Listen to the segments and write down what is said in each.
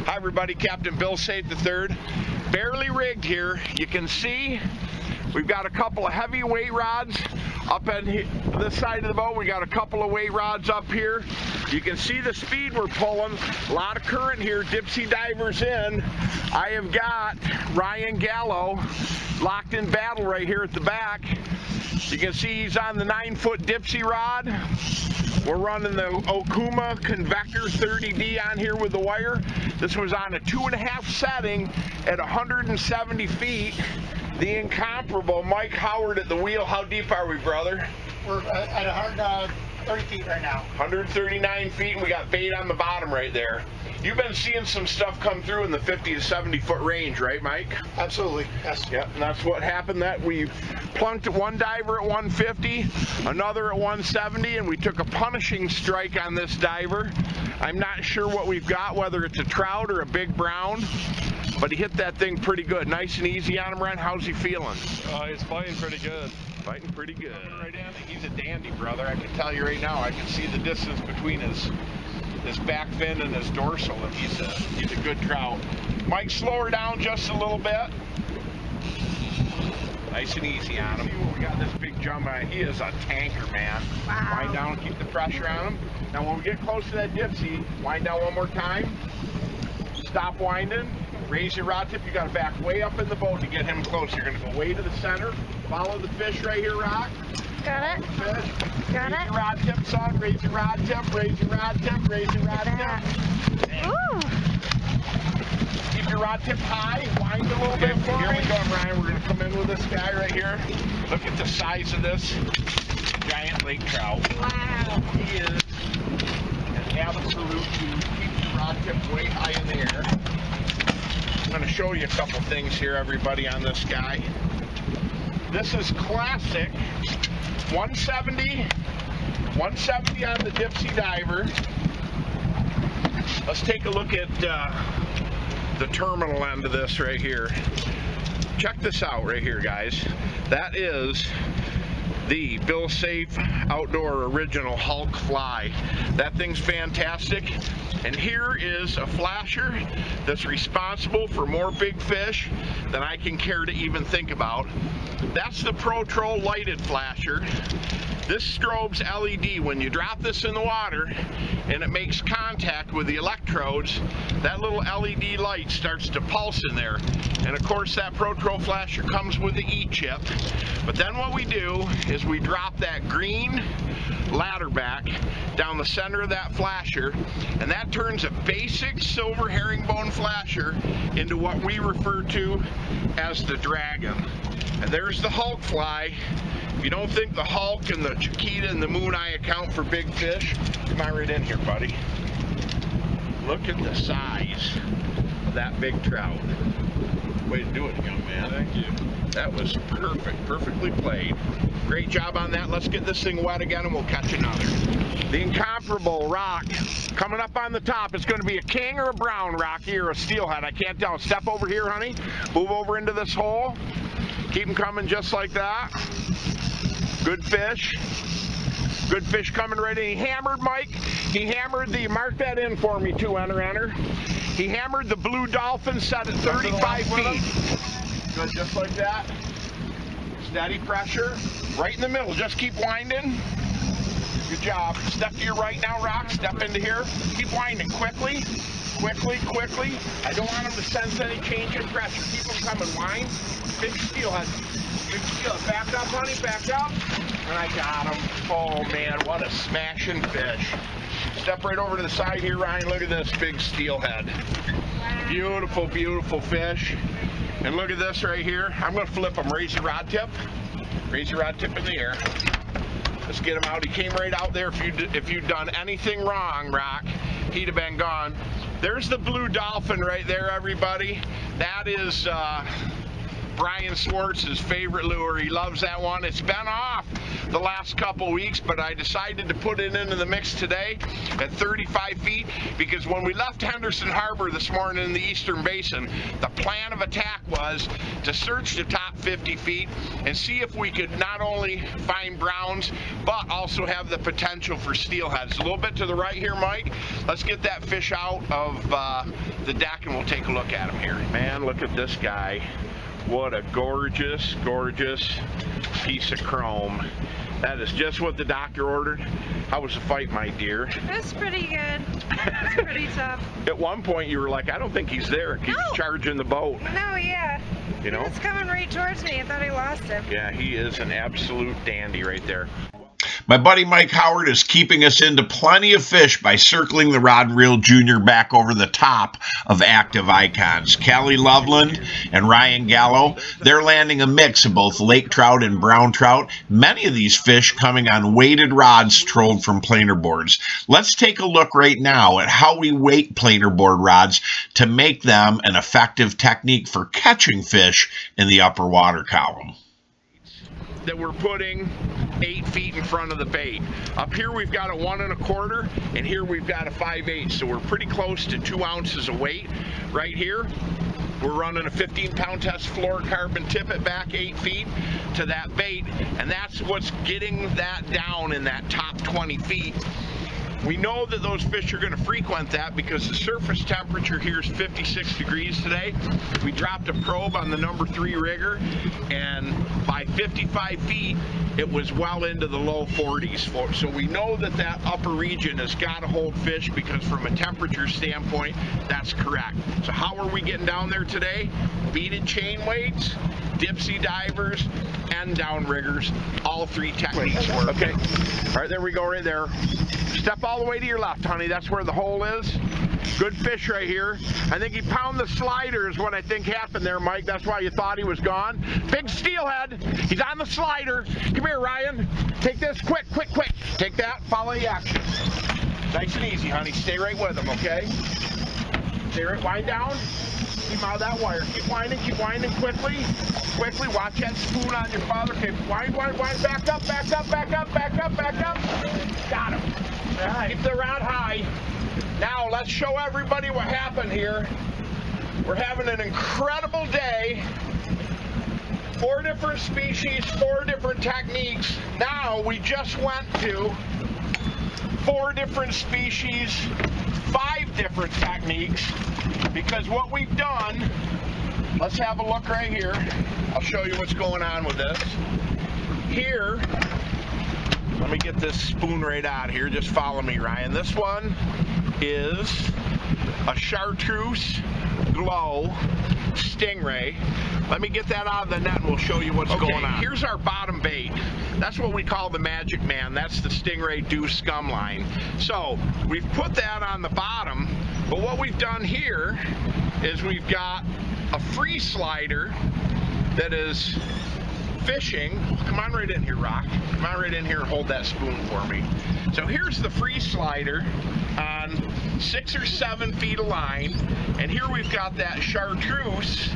Hi everybody, Captain Bill Saiff III. Barely rigged here. You can see we've got a couple of heavy weight rods up on this side of the boat. We got a couple of weight rods up here. You can see the speed we're pulling. A lot of current here. Dipsy divers in. I have got Ryan Gallo locked in battle right here at the back. You can see he's on the 9-foot Dipsy rod. We're running the Okuma Convector 30D on here with the wire. This was on a 2.5 setting at 170 feet. The incomparable Mike Howard at the wheel. How deep are we, brother? We're at 130 feet right now. 139 feet, and we got bait on the bottom right there. You've been seeing some stuff come through in the 50 to 70 foot range, right, Mike? Absolutely, yes. Yep, and that's what happened. That we plunked one diver at 150, another at 170, and we took a punishing strike on this diver. I'm not sure what we've got, whether it's a trout or a big brown, but he hit that thing pretty good. Nice and easy on him, Ren. How's he feeling? He's fighting pretty good. Fighting pretty good. Right in. He's a dandy, brother. I can tell you right now. I can see the distance between his back fin and his dorsal, and he's a good trout. Mike, slow her down just a little bit. Nice and easy on him. See what we got this big jump on. He is a tanker, man. Wow. Wind down, keep the pressure on him. Now when we get close to that dipsy, wind down one more time. Stop winding. Raise your rod tip. You got to back way up in the boat to get him close. You're going to go way to the center. Follow the fish right here, Rock. Got it. Fish. Got Raise it. your rod tip, son. Raise your rod tip. Raise your rod tip. Raise your rod tip. Ooh. Keep your rod tip high. Wind a little bit for me. Here we go, Ryan. We're going to come in with this guy right here. Look at the size of this giant lake trout. Wow. He is an absolute dude. Keep your rod tip way high in the air. I'm going to show you a couple things here, everybody, on this guy. This is classic 170 on the Dipsy diver. Let's take a look at the terminal end of this right here. Check this out right here, guys. That is the Bill Saiff Outdoor Original Hulk Fly. That thing's fantastic. And here is a flasher that's responsible for more big fish than I can care to even think about. That's the Pro-Trol lighted flasher. This strobes LED. When you drop this in the water and it makes contact with the electrodes, that little LED light starts to pulse in there. And of course that Pro-Trol flasher comes with the E-chip. But then what we do is we drop that green ladder back down the center of that flasher, and that turns a basic silver herringbone flasher into what we refer to as the Dragon. And there's the Hulk fly. If you don't think the Hulk and the Chiquita and the Moon Eye account for big fish, come on right in here, buddy. Look at the size of that big trout. Way to do it, young man. Thank you. That was perfect, perfectly played. Great job on that. Let's get this thing wet again and we'll catch another. The incomparable Rock coming up on the top. It's going to be a king or a brown Rocky or a steelhead. I can't tell. Step over here, honey. Move over into this hole. Keep them coming just like that. Good fish. Good fish coming right in. He hammered, Mike. He hammered the, mark that in for me too, enter. He hammered the blue dolphin set at 35 feet. Good, just like that. Steady pressure. Right in the middle. Just keep winding. Good job. Step to your right now, Rock. Step into here. Keep winding quickly. Quickly. I don't want him to sense any change in pressure. Keep him coming. Wind. Big steelhead. Big steelhead. Back up, honey. Back up. And I got him. Oh, man. What a smashing fish. Step right over to the side here, Ryan. Look at this big steelhead. Beautiful, beautiful fish. And look at this right here. I'm going to flip him. Raise your rod tip. Raise your rod tip in the air. Let's get him out. He came right out there. If you'd done anything wrong, Rock, he'd have been gone. There's the blue dolphin right there, everybody. That is Brian Swartz's favorite lure. He loves that one. It's been off the last couple weeks, but I decided to put it into the mix today at 35 feet because when we left Henderson Harbor this morning in the Eastern Basin, the plan of attack was to search the top 50 feet and see if we could not only find browns, but also have the potential for steelheads. A little bit to the right here, Mike. Let's get that fish out of the deck and we'll take a look at him here. Man, look at this guy. What a gorgeous, gorgeous piece of chrome. That is just what the doctor ordered. How was the fight, my dear? It's pretty good. It's pretty tough. At one point you were like, I don't think he's there. He's charging the boat. No, yeah. You know? He was coming right towards me. I thought I lost him. Yeah, he is an absolute dandy right there. My buddy Mike Howard is keeping us into plenty of fish by circling the Rod and Reel Junior back over the top of active icons. Callie Loveland and Ryan Gallo, they're landing a mix of both lake trout and brown trout, many of these fish coming on weighted rods trolled from planer boards. Let's take a look right now at how we weight planer board rods to make them an effective technique for catching fish in the upper water column. That we're putting 8 feet in front of the bait. Up here we've got a 1 1/4, and here we've got a 5/8, so we're pretty close to 2 ounces of weight. Right here we're running a 15-pound test fluorocarbon tippet back 8 feet to that bait, and that's what's getting that down in that top 20 feet. We know that those fish are going to frequent that because the surface temperature here is 56 degrees today. We dropped a probe on the number 3 rigger, and by 55 feet, it was well into the low 40s. So we know that that upper region has got to hold fish because from a temperature standpoint, that's correct. So how are we getting down there today? Beaded chain weights, dipsy divers, and down riggers. All 3 techniques work. Okay, all right, there we go right there. Step all the way to your left, honey. That's where the hole is. Good fish right here. I think he pounded the slider is what I think happened there, Mike. That's why you thought he was gone. Big steelhead. He's on the slider. Come here, Ryan. Take this. Quick, quick, quick. Take that. Follow the action. Nice and easy, honey. Stay right with him, okay? Stay right. Wind down. Keep out of that wire. Keep winding quickly. Quickly. Watch that spoon on your father. Okay, wind, wind, wind. Back up, back up, back up, back up, back up. Got him. All right. Keep the rod high. Now let's show everybody what happened here. We're having an incredible day. 4 different species, 4 different techniques. Now we just went to 4 different species, 5 different techniques, because what we've done, let's have a look right here. I'll show you what's going on with this. Here, let me get this spoon right out here. Just follow me, Ryan. This one is a chartreuse glow stingray. Let me get that out of the net and we'll show you what's going on. Here's our bottom bait. That's what we call the Magic Man. That's the Stingray Deuce scum line. So we've put that on the bottom, but what we've done here is we've got a free slider that is fishing. Come on right in here, Rock. Come on right in here and hold that spoon for me. So here's the free slider on 6 or 7 feet of line, and here we've got that chartreuse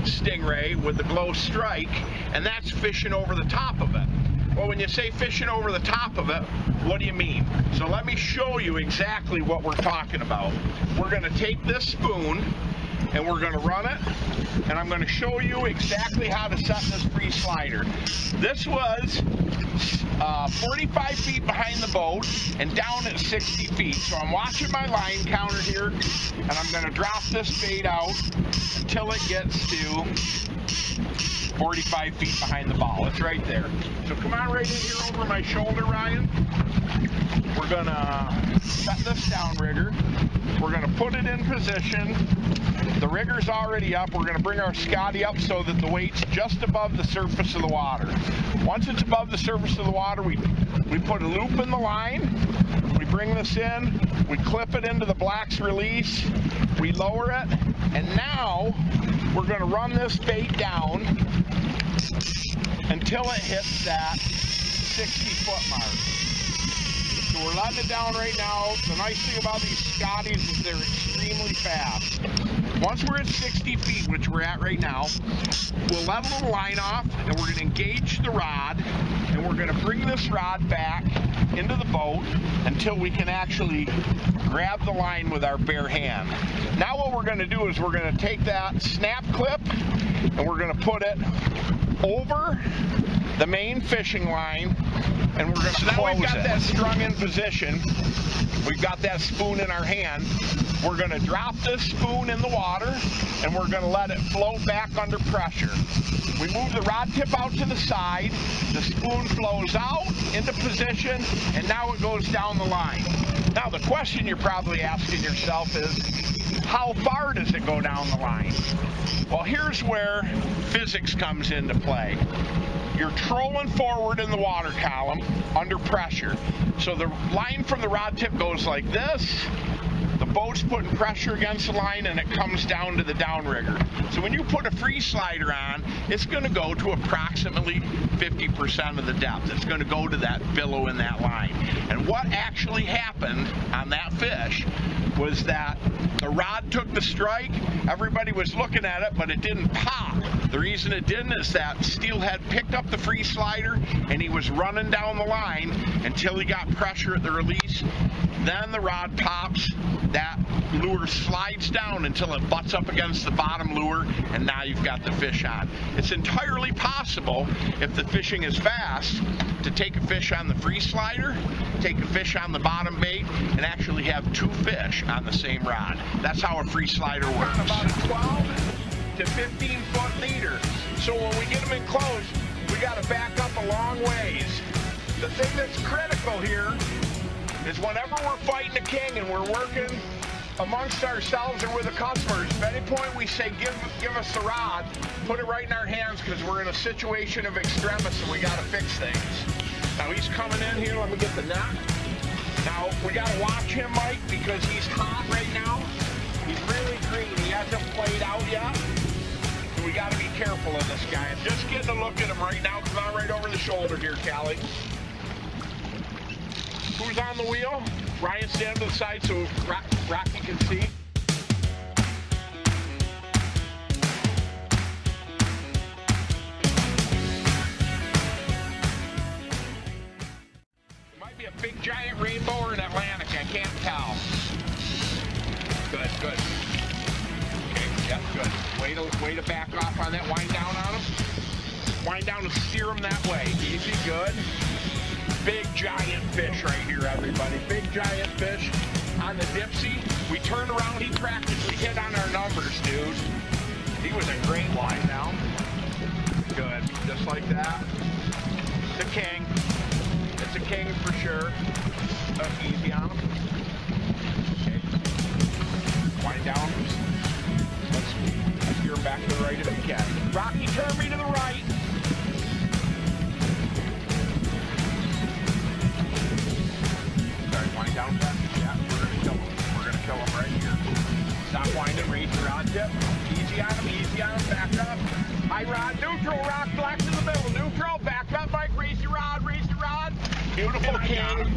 stingray with the glow strike, and that's fishing over the top of it. Well, when you say fishing over the top of it, what do you mean? So let me show you exactly what we're talking about. We're going to take this spoon and we're going to run it, and I'm going to show you exactly how to set this free slider. This was 45 feet behind the boat and down at 60 feet. So I'm watching my line counter here, and I'm going to drop this bait out until it gets to 45 feet behind the ball. It's right there. So come on right in here over my shoulder, Ryan. We're going to set this down rigger. We're going to put it in position. The rigger's already up. We're going to bring our Scotty up so that the weight's just above the surface of the water. Once it's above the surface of the water, we put a loop in the line. We bring this in. We clip it into the Black's release. We lower it. And now we're going to run this bait down until it hits that 60-foot mark. So we're letting it down right now. The nice thing about these Scotties is they're extremely fast. Once we're at 60 feet, which we're at right now, we'll level the line off, and we're going to engage the rod, and we're going to bring this rod back into the boat until we can actually grab the line with our bare hand. Now what we're going to do is we're going to take that snap clip, and we're going to put it over the main fishing line, and we're going to now close we've got it. That strung in position. We've got that spoon in our hand. We're going to drop this spoon in the water, and we're going to let it float back under pressure. We move the rod tip out to the side, the spoon flows out into position, and now it goes down the line. Now the question you're probably asking yourself is, how far does it go down the line? Well, here's where physics comes into play. You're trolling forward in the water column under pressure. So the line from the rod tip goes like this. The boat's putting pressure against the line, and it comes down to the downrigger. So when you put a free slider on, it's going to go to approximately 50% of the depth. It's going to go to that billow in that line. And what actually happened on that fish was that the rod took the strike. Everybody was looking at it, but it didn't pop. The reason it didn't is that Steelhead picked up the free slider, and he was running down the line until he got pressure at the release. Then the rod pops, that lure slides down until it butts up against the bottom lure, and now you've got the fish on. It's entirely possible, if the fishing is fast, to take a fish on the free slider, take a fish on the bottom bait, and actually have two fish on the same rod. That's how a free slider works. About a 12 to 15 foot leader. So when we get them in close, we got to back up a long ways. The thing that's critical here is whenever we're fighting a king and we're working amongst ourselves or with the customers, at any point we say, give us the rod, put it right in our hands, because we're in a situation of extremis and we got to fix things. Now he's coming in here. Let me get the net. Now we got to watch him, Mike, because he's hot right now. He's really green. He hasn't played out yet. So we got to be careful of this guy. I'm just getting a look at him right now. Come on right over the shoulder here, Callie. Who's on the wheel? Ryan, stand to the side so Rocky can see. It might be a big giant rainbow or an Atlantic, I can't tell. Good, good. Okay, yep, good. Way to back off on that. Wind down on him. Wind down and steer him that way. Easy, good. Big giant fish right here, everybody. Big giant fish on the dipsy. We turned around, he practically hit on our numbers, dude. He was a great line now. Good, just like that. It's a king. It's a king for sure. Easy on him. Okay. Wind down. Let's steer him back to the right if we can. Rocky, turn me to the right. Wind down back. Yeah, we're gonna kill him. We're gonna kill him right here. Stop winding, raise your rod tip. Easy on him, back up. High rod, neutral, rock, black to the middle, neutral, back up, Mike, raise your rod. Beautiful king.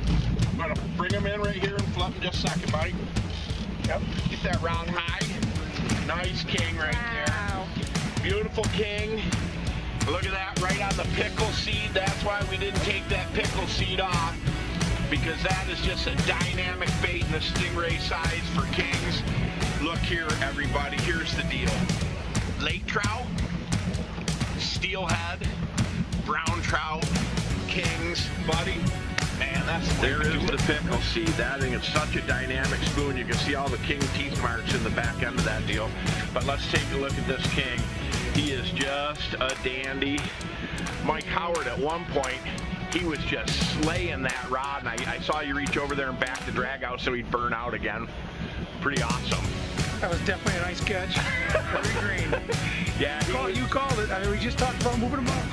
I'm gonna bring him in right here and flip him just a second, buddy. Yep, get that rod high. Nice king right there. Beautiful king. Look at that, right on the pickle seed. That's why we didn't take that pickle seed off, because that is just a dynamic bait in the stingray size for kings. Look here, everybody, here's the deal. Lake trout, steelhead, brown trout, kings, buddy. Man, there is the pickle. See that thing? It's such a dynamic spoon. You can see all the king teeth marks in the back end of that deal. But let's take a look at this king. He is just a dandy. Mike Howard, at one point, he was just slaying that rod, and I saw you reach over there and back the drag out so he'd burn out again. Pretty awesome. That was definitely a nice catch. Very green. Yeah, you called it. I mean, we just talked about moving him up.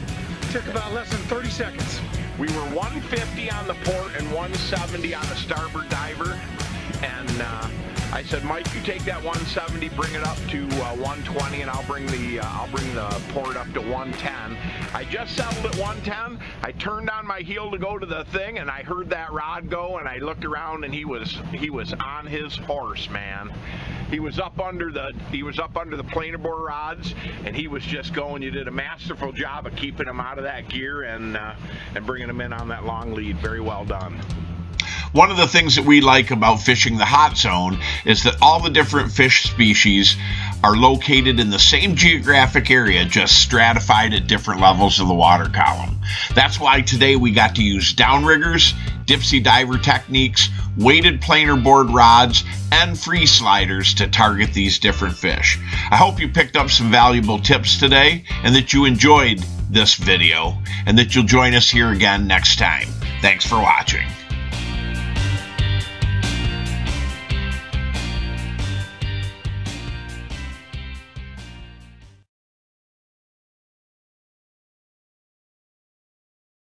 Took about less than 30 seconds. We were 150 on the port and 170 on the starboard diver, and I said, Mike, you take that 170, bring it up to 120, and I'll bring the port up to 110. I just settled at 110. I turned on my heel to go to the thing, and I heard that rod go, and I looked around, and he was on his horse, man. He was up under the planer bore rods, and he was just going. You did a masterful job of keeping him out of that gear and bringing him in on that long lead. Very well done. One of the things that we like about fishing the hot zone is that all the different fish species are located in the same geographic area, just stratified at different levels of the water column. That's why today we got to use downriggers, dipsy diver techniques, weighted planer board rods, and free sliders to target these different fish. I hope you picked up some valuable tips today and that you enjoyed this video and that you'll join us here again next time. Thanks for watching.